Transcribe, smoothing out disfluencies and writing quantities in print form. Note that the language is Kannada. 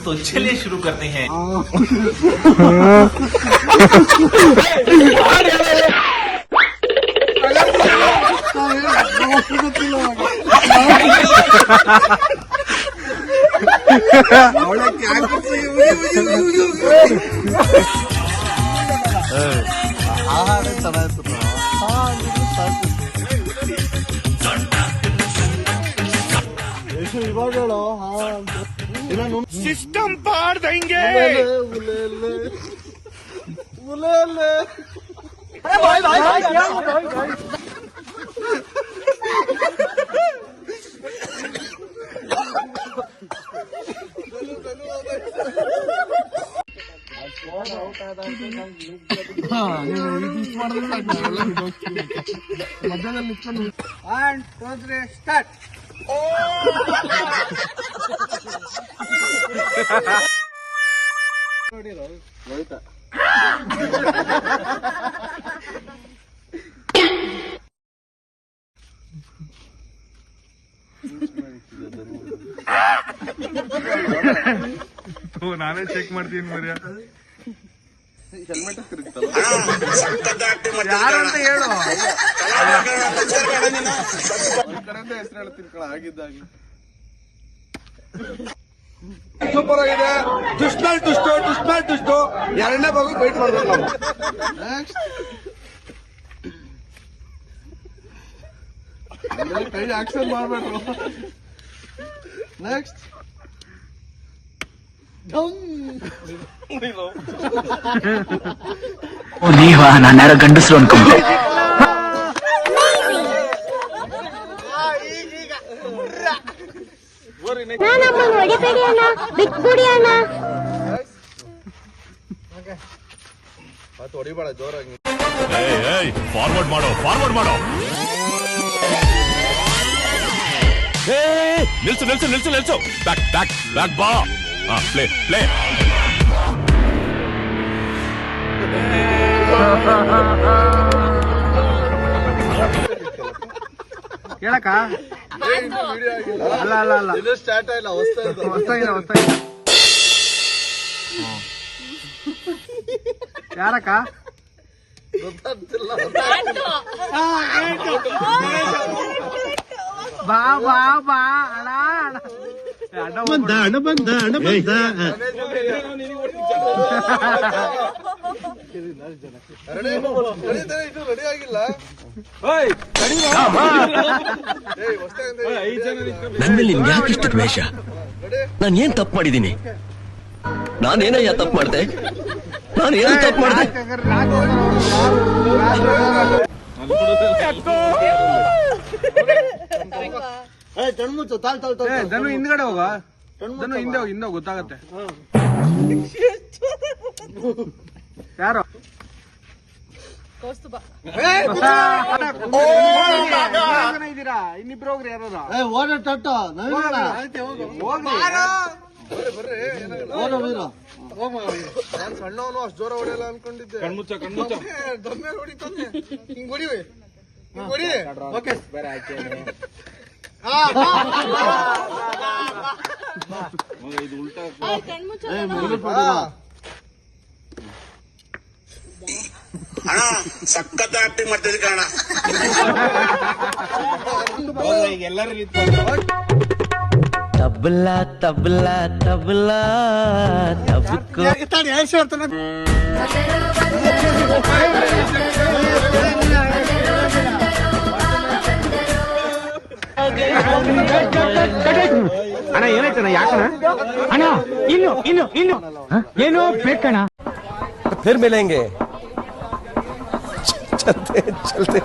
तो चलिए शुरू करते हैं। सिस्टम पार देंगे। भाई भाई भाई ಮಧ್ಯದಲ್ಲಿ ನಿಂತ್ಕೊಂಡು 1 2 3 ಸ್ಟಾರ್ಟ್. ನಾನೇ ಚೆಕ್ ಮಾಡ್ತೀನಿ ಮರ್ಯ ಯಾರಂತ ಹೇಳು. ಕಡೆಯಿಂದ ಹೆಸರು ಹೇಳ್ತೀನಿ ಕಣ ಆಗಿದ್ದಾಗಿ. ಸೂಪರ್ ಆಗಿದೆ. ದುಷ್ಟು ಎರಡನೇ ಭಾಗ ವೈಟ್ ಮಾಡ್ಬೇಕು ನಾವು. ಕೈ ಆಕ್ಷನ್ ಮಾಡ್ಬೇಡ್ರು. ನೆಕ್ಸ್ಟ್ ನೀವಾ ನಾನ್ಯಾರ ಗಂಡಸ್ರು ಅನ್ಕೊಂಡೆ. ಹೊಡಿಬೇಡ ಜೋರಾಗಿ. ಫಾರ್ವರ್ಡ್ ಮಾಡೋ ನಿಲ್ಸು ಬ್ಯಾಕ್ ಬಾ. ಪ್ಲೇ ಕೇಳಕ್ಕ ಅಲ್ಲ ಇದು ಸ್ಟಾರ್ಟ್ ಆಗಿಲ್ಲ, ಹೊಸ್ತಾಗಿಲ್ಲ. ಯಾರಕ್ಕ ಗೊತ್ತಾಗ್ತಿಲ್ಲ. ಬಾ ಅಣ್ಣ ಬಂದ ರೆಡಿ ಆಗಿಲ್ಲ. ನನ್ನಲ್ಲಿ ನಿಮ್ಗೆ ಯಾಕಿಷ್ಟು ದ್ವೇಷ? ನಾನು ಏನ್ ತಪ್ಪು ಮಾಡಿದ್ದೀನಿ? ನಾನೇನಯ್ಯ ತಪ್ಪು ಮಾಡ್ದೆ? ನಾನೇನು ತಪ್ಪು ಮಾಡ್ದೆ? ಧನು ಹಿಂದ್ಗಡೆ ಹೋಗ. ಧನು ಹಿಂದೆ ಗೊತ್ತಾಗತ್ತೆ ಯಾರು. ಇದೀರಾ ಇನ್ನಿಬ್ರು ಹೋಗ್ರಿ ಯಾರು. ನಾನ್ ಸಣ್ಣವನು ಅಷ್ಟು ಜೋರ ಹೊಡೆಯಲ್ಲ ಅನ್ಕೊಂಡಿದ್ದೆ. ಕಣ್ಮುಚ್ಚ ದಮ್ಮೆ ಹೊಡಿತಾನೆ. ಹಿಂಗ್ ಹೊಡಿವಿ. ಓಕೆ ಬೇರೆ ಆಯ್ತು. ಇದು ಉಲ್ಟಾ ಅಣ್ಣ ಸಖತ್ ಆಕ್ಟಿಂಗ್ ಮಾಡ್ತಿದ್ದೆ ಕಣ. ಈಗ ಎಲ್ಲರೂ ತಬ್ಲಾ ತಬ್ಕೋ. ಅಣ್ಣ ಏನಾಯ್ತಣ್ಣ? ಯಾಕಣ್ಣ? ಅಣ್ಣ ಇನ್ನು ಏನು ಬೇಕಣ್ಣ? ಫಿರ್ ಮಿಲೆಂಗೆ. ಚಲ್ತೆ